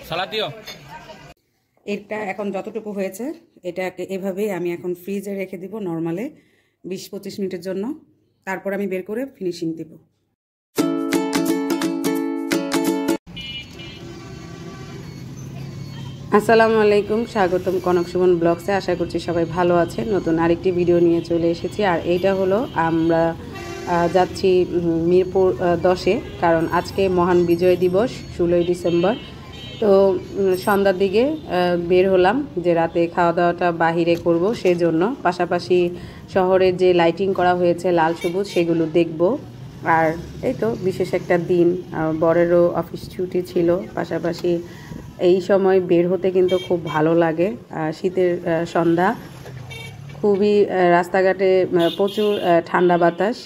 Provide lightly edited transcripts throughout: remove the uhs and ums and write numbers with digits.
সালাদ দিও। এটা এখন যতটুকু হয়েছে এটাকে এভাবেই আমি এখন ফ্রিজে রেখে দিব নরমালে 20-25 মিনিটের জন্য। তারপর আমি বের করে ফিনিশিং দিব। আসসালামু আলাইকুম, স্বাগতম কনক সুমন ব্লগসে। আশা করছি সবাই ভালো আছে। নতুন আরেকটি ভিডিও নিয়ে চলে এসেছি। আর এইটা হলো আমরা যাচ্ছি মিরপুর 10-এ, কারণ আজকে মহান বিজয় দিবস 16ই ডিসেম্বর। তো সন্ধ্যার দিকে বের হলাম যে রাতে খাওয়া দাওয়াটা বাহিরে করব, সেজন্য পাশাপাশি শহরের যে লাইটিং করা হয়েছে লাল সবুজ সেগুলো দেখব। আর এই তো বিশেষ একটা দিন, বরেরও অফিস ছুটি ছিল। পাশাপাশি এই সময় বের হতে কিন্তু খুব ভালো লাগে। শীতের সন্ধ্যা, খুবই রাস্তাঘাটে প্রচুর ঠান্ডা বাতাস,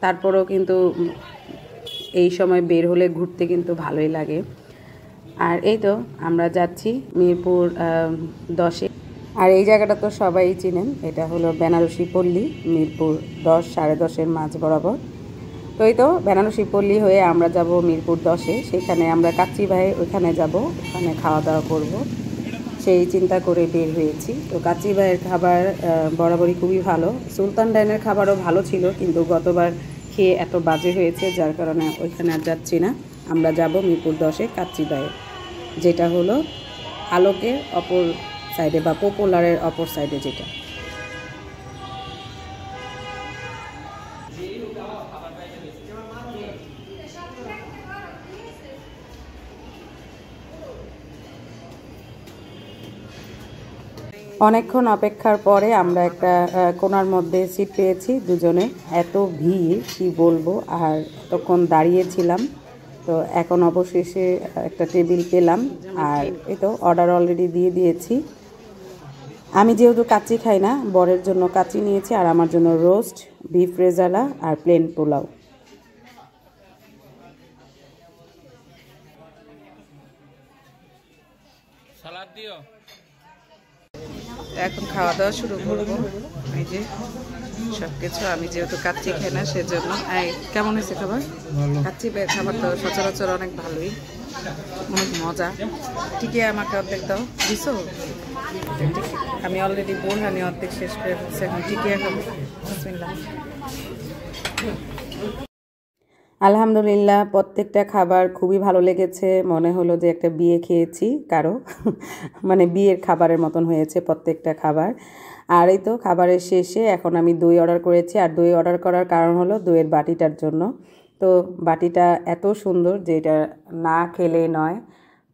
তারপরেও কিন্তু এই সময় বের হলে ঘুরতে কিন্তু ভালোই লাগে। আর এই তো আমরা যাচ্ছি মিরপুর 10-এ। আর এই জায়গাটা তো সবাই চিনেন, এটা হলো বেনারসি পল্লী, মিরপুর 10 10:30-এর মাঝ বরাবর। তো এই তো বেনারসি পল্লী হয়ে আমরা যাব মিরপুর 10-এ। সেখানে আমরা কাচ্চি ভাই ওইখানে যাব, ওখানে খাওয়া দাওয়া করব, সেই চিন্তা করে বের হয়েছি। তো কাচ্চি ভাইয়ের খাবার বরাবরই খুবই ভালো। সুলতান ডাইনের খাবারও ভালো ছিল, কিন্তু গতবার খেয়ে এত বাজে হয়েছে, যার কারণে ওইখানে আর যাচ্ছি না। আমরা যাব মিরপুর 10-এ কাচ্চি ভাইয়ের, যেটা হলো আলোকের অপর সাইডে বা পপুলারের অপর সাইডে যেটা। অনেকক্ষণ অপেক্ষার পরে আমরা একটা কোণার মধ্যে সিট পেয়েছি দুজনে। এত ভিড় কি বলবো, আর এতক্ষণ দাঁড়িয়েছিলাম। তো এখন অবশেষে একটা টেবিল পেলাম। আর এই তো অর্ডার অলরেডি দিয়ে দিয়েছি। আমি যেহেতু কাচ্চি খাই না, বরের জন্য কাচ্চি নিয়েছি, আর আমার জন্য রোস্ট, বিফ রেজালা আর প্লেন পোলাও। সালাদ দিও। এখন খাওয়া দাওয়া শুরু করবো। এই যে সব কিছু, আমি যেহেতু কাচ্চি খাই না সেজন্য। কেমন হয়েছে খাবার? কাচ্চি খাবার তো সচরাচর অনেক ভালোই, অনেক মজা। টিকিয়ে আমাকে অর্ধেক দাও, দিছো? আমি অলরেডি বোরহানি অর্ধেক শেষ করে ফেলছি, এখন টিকিয়ে খাবো। বিসমিল্লাহ। আলহামদুলিল্লাহ, প্রত্যেকটা খাবার খুবই ভালো লেগেছে। মনে হলো যে একটা বিয়ে খেয়েছি কারো, মানে বিয়ের খাবারের মতন হয়েছে প্রত্যেকটা খাবার। আর এই তো খাবারের শেষে এখন আমি দই অর্ডার করেছি। আর দই অর্ডার করার কারণ হলো দইয়ের বাটিটার জন্য। তো বাটিটা এত সুন্দর যে এটা না খেলেই নয়।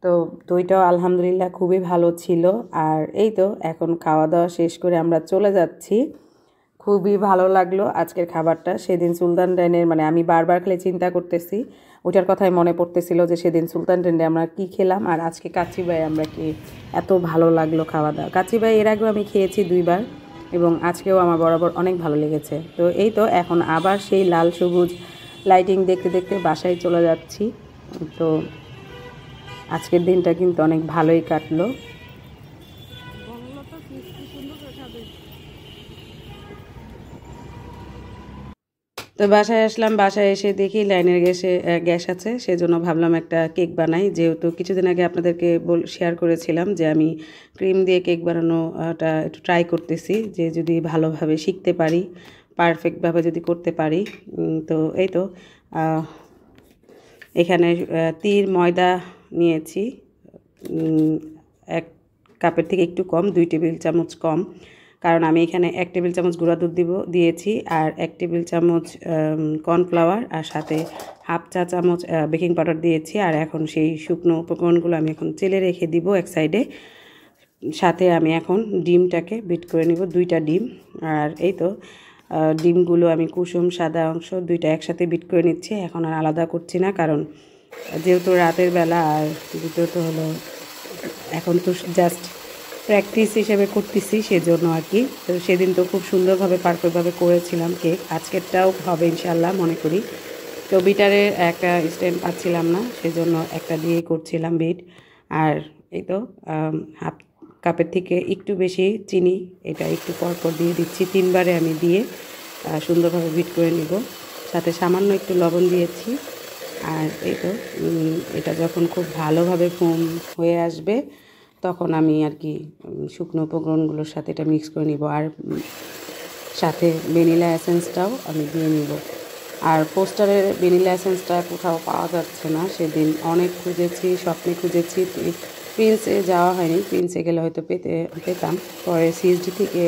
তো দইটাও আলহামদুলিল্লাহ খুবই ভালো ছিল। আর এই তো এখন খাওয়া দাওয়া শেষ করে আমরা চলে যাচ্ছি। খুবই ভালো লাগলো আজকের খাবারটা। সেদিন সুলতান ডাইনের, মানে আমি বারবার খেলে চিন্তা করতেছি, ওইটার কথাই মনে পড়তেছিল যে সেদিন সুলতান ডাইনে আমরা কি খেলাম, আর আজকে কাচ্চি ভাই আমরা কি, এত ভালো লাগলো খাওয়া দাওয়া। কাচ্চি ভাই এর আগেও আমি খেয়েছি 2বার, এবং আজকেও আমার বরাবর অনেক ভালো লেগেছে। তো এই তো এখন আবার সেই লাল সবুজ লাইটিং দেখতে দেখতে বাসায় চলে যাচ্ছি। তো আজকের দিনটা কিন্তু অনেক ভালোই কাটলো। তো বাসায় আসলাম, বাসায় এসে দেখি লাইনের গ্যাস আছে, সেজন্য ভাবলাম একটা কেক বানাই। যেহেতু কিছুদিন আগে আপনাদেরকে শেয়ার করেছিলাম যে আমি ক্রিম দিয়ে কেক বানানোটা একটু ট্রাই করতেছি, যে যদি ভালোভাবে শিখতে পারি, পারফেক্টভাবে যদি করতে পারি। তো এই তো এখানে তীর ময়দা নিয়েছি, 1 কাপের থেকে একটু কম, 2 টেবিল চামচ কম, কারণ আমি এখানে 1 টেবিল চামচ গুঁড়া দুধ দিয়েছি, আর 1 টেবিল চামচ কর্নফ্লাওয়ার, আর সাথে হাফ চা চামচ বেকিং পাউডার দিয়েছি। আর এখন সেই শুকনো উপকরণগুলো আমি এখন চেলে রেখে দিব এক সাইডে। সাথে আমি এখন ডিমটাকে বিট করে নিব, 2টা ডিম। আর এই তো ডিমগুলো আমি কুসুম সাদা অংশ 2টা একসাথে বিট করে নিচ্ছি, এখন আর আলাদা করছি না, কারণ যেহেতু রাতের বেলা। আর দ্বিতীয়ত হলো এখন তো জাস্ট প্র্যাকটিস হিসেবে করতেছি, সেজন্য আর কি। তো সেদিন তো খুব সুন্দরভাবে পারফেক্টভাবে করেছিলাম কেক, আজকেরটাও হবে ইনশাল্লাহ মনে করি। তো বিটারের একটা স্ট্যান্ড পাচ্ছিলাম না, সেজন্য একটা দিয়েই করছিলাম বিট। আর এই তো হাফ কাপের থেকে একটু বেশি চিনি, এটা একটু পরপর দিয়ে দিচ্ছি, 3বারে আমি দিয়ে সুন্দরভাবে বিট করে নিব। সাথে সামান্য একটু লবণ দিয়েছি। আর এই তো এটা যখন খুব ভালোভাবে ফোম হয়ে আসবে তখন আমি আর কি শুকনো উপকরণগুলোর সাথে এটা মিক্স করে নিব, আর সাথে ভ্যানিলা এসেন্সটাও আমি দিয়ে নিব। আর পোস্টারের ভ্যানিলা এসেন্সটা কোথাও পাওয়া যাচ্ছে না, সেদিন অনেক খুঁজেছি, স্বপ্নে খুঁজেছি, প্রিন্সে যাওয়া হয়নি, প্রিন্সে গেলে হয়তো পেতাম। পরে সিএসডি থেকে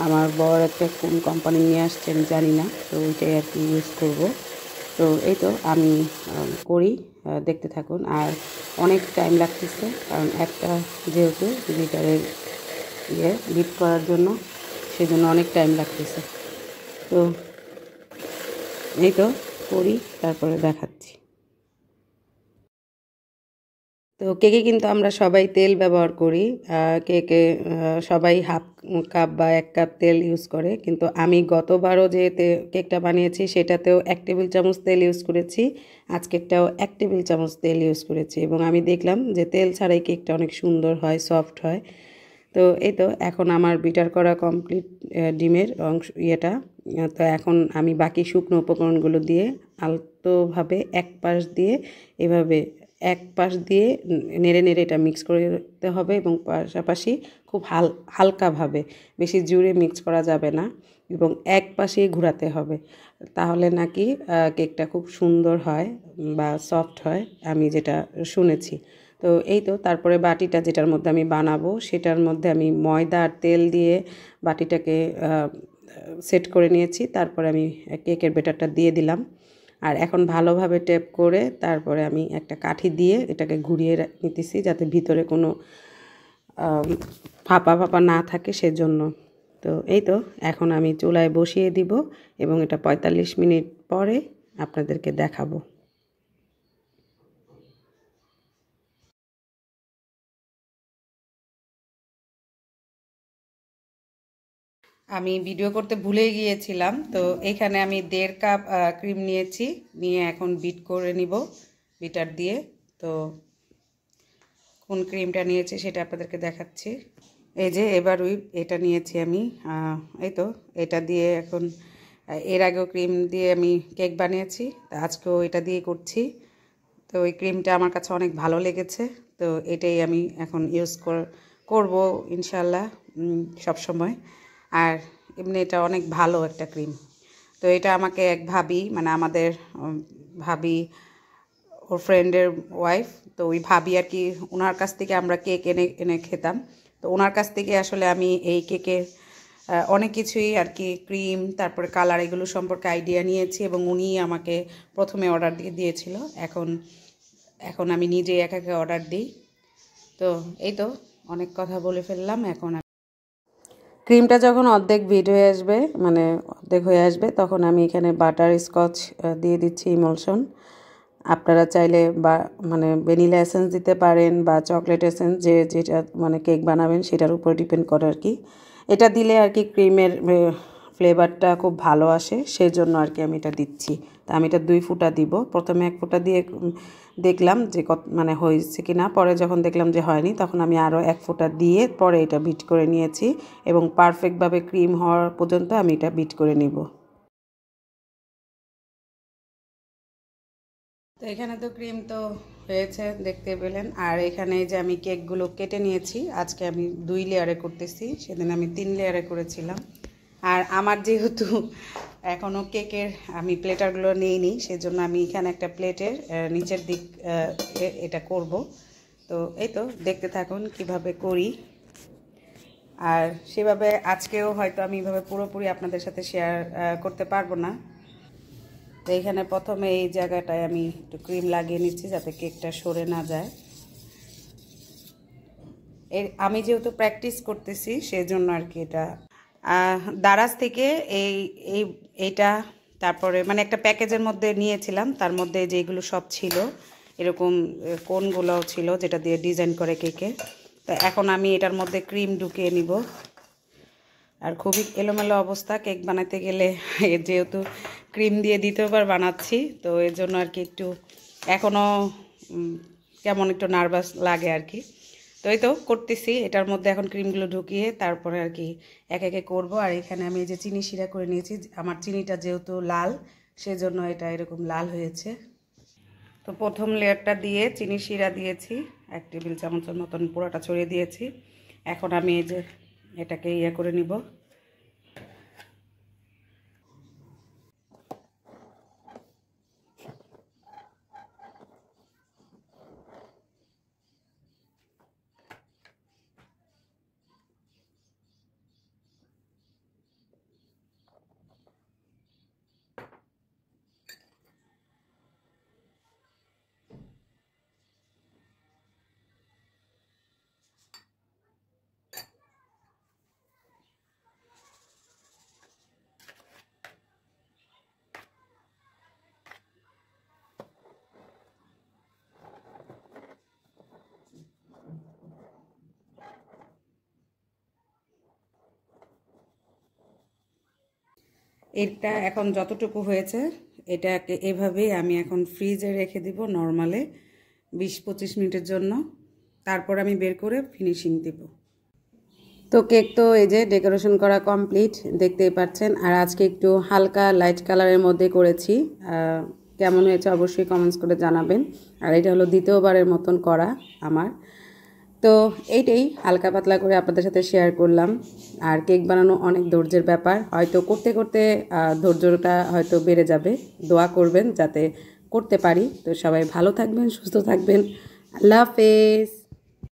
আমার বড় একটা কোন কোম্পানি নিয়ে আসছে আমি জানি না, তো ওইটাই আর কি ইউজ করব। তো এই তো আমি করি, দেখতে থাকুন। আর অনেক টাইম লাগতেছে, কারণ একটা যেহেতু লিটারের বিট করার জন্য, সেজন্য অনেক টাইম লাগতেছে। তো এই তো করি, তারপরে দেখাচ্ছি। তো কেকে কিন্তু আমরা সবাই তেল ব্যবহার করি, কেকে সবাই হাফ কাপ বা 1 কাপ তেল ইউজ করে, কিন্তু আমি গতবারও যে কেকটা বানিয়েছি সেটাতেও 1 টেবিল চামচ তেল ইউজ করেছি, আজকেরটাও 1 টেবিল চামচ তেল ইউজ করেছি, এবং আমি দেখলাম যে তেল ছাড়াই কেকটা অনেক সুন্দর হয়, সফট হয়। তো এই তো এখন আমার বিটার করা কমপ্লিট ডিমের অংশ তো এখন আমি বাকি শুকনো উপকরণগুলো দিয়ে আলতোভাবে এক পাশ দিয়ে নেড়ে নেড়ে এটা মিক্স করতে হবে, এবং পাশাপাশি খুব হালকাভাবে, বেশি জোরে মিক্স করা যাবে না, এবং এক পাশেই ঘোরাতে হবে, তাহলে নাকি কেকটা খুব সুন্দর হয় বা সফট হয়, আমি যেটা শুনেছি। তো এই তো তারপরে বাটিটা যেটার মধ্যে আমি বানাবো সেটার মধ্যে আমি ময়দা আর তেল দিয়ে বাটিটাকে সেট করে নিয়েছি। তারপরে আমি কেকের ব্যাটারটা দিয়ে দিলাম, আর এখন ভালোভাবে ট্যাপ করে তারপরে আমি একটা কাঠি দিয়ে এটাকে ঘুরিয়ে নিতেছি, যাতে ভিতরে কোনো ফাঁপা ফাঁপা না থাকে সেজন্য। তো এই তো এখন আমি চুলায় বসিয়ে দিব, এবং এটা 45 মিনিট পরে আপনাদেরকে দেখাবো। আমি ভিডিও করতে ভুলে গিয়েছিলাম, তো এখানে আমি 1.5 কাপ ক্রিম নিয়েছি, নিয়ে এখন বিট করে নিব বিটার দিয়ে। তো কোন ক্রিমটা নিয়েছি সেটা আপনাদেরকে দেখাচ্ছি। এই যে এবার এটা নিয়েছি আমি, এই তো এটা দিয়ে এখন, এর আগেও ক্রিম দিয়ে আমি কেক বানিয়েছি, আজকেও এটা দিয়ে করছি। তো এই ক্রিমটা আমার কাছে অনেক ভালো লেগেছে, তো এটাই আমি এখন ইউজ করব ইনশাল্লাহ সব সময়। আর এমনি এটা অনেক ভালো একটা ক্রিম। তো এটা আমাকে এক ভাবি, মানে আমাদের ভাবি, ওর ফ্রেন্ডের ওয়াইফ, তো ওই ভাবি আর কি, ওনার কাছ থেকে আমরা কেক এনে এনে খেতাম। তো ওনার কাছ থেকে আসলে আমি এই কেকের অনেক কিছুই আর কি, ক্রিম, তারপরে কালার, এগুলো সম্পর্কে আইডিয়া নিয়েছি, এবং উনি আমাকে প্রথমে অর্ডার দিয়ে দিয়েছিল। এখন আমি নিজে একা একা অর্ডার দিই। তো এই তো অনেক কথা বলে ফেললাম। এখন ক্রিমটা যখন অর্ধেক বিট হয়ে আসবে, মানে অর্ধেক হয়ে আসবে, তখন আমি এখানে বাটার স্কচ দিয়ে দিচ্ছি ইমলশন। আপনারা চাইলে বা মানে ভ্যানিলা এসেন্স দিতে পারেন, বা চকলেট এসেন্স, যেটা মানে কেক বানাবেন সেটার উপর ডিপেন্ড করে আর কি। এটা দিলে আর কি ক্রিমের ফ্লেভারটা খুব ভালো আসে, সেজন্য আর কি আমি এটা দিচ্ছি। তা আমি এটা 2 ফোঁটা দিব, প্রথমে 1 ফোঁটা দিয়ে দেখলাম যে মানে হয়েছে কি না, পরে যখন দেখলাম যে হয়নি, তখন আমি আরও 1 ফোঁটা দিয়ে পরে এটা বিট করে নিয়েছি, এবং পারফেক্টভাবে ক্রিম হওয়ার পর্যন্ত আমি এটা বিট করে নিব। তো এখানে তো ক্রিম তো হয়েছে, দেখতে পেলেন। আর এখানে যে আমি কেকগুলো কেটে নিয়েছি, আজকে আমি 2 লেয়ারে করতেছি, সেদিন আমি 3 লেয়ারে করেছিলাম। আর আমার যেহেতু এখনও কেকের আমি প্লেটারগুলো নিইনি, সেজন্য আমি এখানে একটা প্লেটের নিচের দিক এটা করব। তো এই তো দেখতে থাকুন কিভাবে করি। আর সেভাবে আজকেও হয়তো আমি এভাবে পুরোপুরি আপনাদের সাথে শেয়ার করতে পারবো না। তো এখানে প্রথমে এই জায়গাটায় আমি একটু ক্রিম লাগিয়ে নিচ্ছি, যাতে কেকটা সরে না যায়। আমি যেহেতু প্র্যাকটিস করতেছি সেজন্য আর কি। এটা দারাজ থেকে এইটা, তারপরে মানে একটা প্যাকেজের মধ্যে নিয়েছিলাম, তার মধ্যে যেগুলো সব ছিল, এরকম কোনগুলোও ছিল যেটা দিয়ে ডিজাইন করে কেকে। তো এখন আমি এটার মধ্যে ক্রিম ঢুকিয়ে নিব। আর খুবই এলোমেলো অবস্থা কেক বানাতে গেলে, যেহেতু ক্রিম দিয়ে দ্বিতীয়বার বানাচ্ছি, তো এর জন্য আর কি একটু এখনও কেমন একটু নার্ভাস লাগে আর কি। তো এই তো করতেছি, এটার মধ্যে এখন ক্রিমগুলো ঢুকিয়ে তারপরে আর কি এক একে করব। আর এখানে আমি এই যে চিনি শিরা করে নিয়েছি, আমার চিনিটা যেহেতু লাল, সেজন্য এটা এরকম লাল হয়েছে। তো প্রথম লেয়ারটা দিয়ে চিনি শিরা দিয়েছি, 1 টেবিল চামচের মতন পুরোটা ছড়িয়ে দিয়েছি। এখন আমি এই যে এটাকে করে নিব। এটা এখন যতটুকু হয়েছে এটাকে এভাবেই আমি এখন ফ্রিজে রেখে দিব নরমালে 20-25 মিনিটের জন্য। তারপর আমি বের করে ফিনিশিং দিব। তো কেক তো এই যে ডেকোরেশন করা কমপ্লিট, দেখতেই পাচ্ছেন। আর আজকে একটু হালকা লাইট কালারের মধ্যে করেছি। কেমন হয়েছে অবশ্যই কমেন্টস করে জানাবেন। আর এটা হলো দ্বিতীয়বারের মতন করা আমার। তো এইটাই হালকা পাতলা করে আপনাদের সাথে শেয়ার করলাম। আর কেক বানানো অনেক ধৈর্যের ব্যাপার, হয়তো করতে করতে ধৈর্যটা হয়তো বেড়ে যাবে। দোয়া করবেন যাতে করতে পারি। তো সবাই ভালো থাকবেন, সুস্থ থাকবেন। আল্লাহ হাফেজ।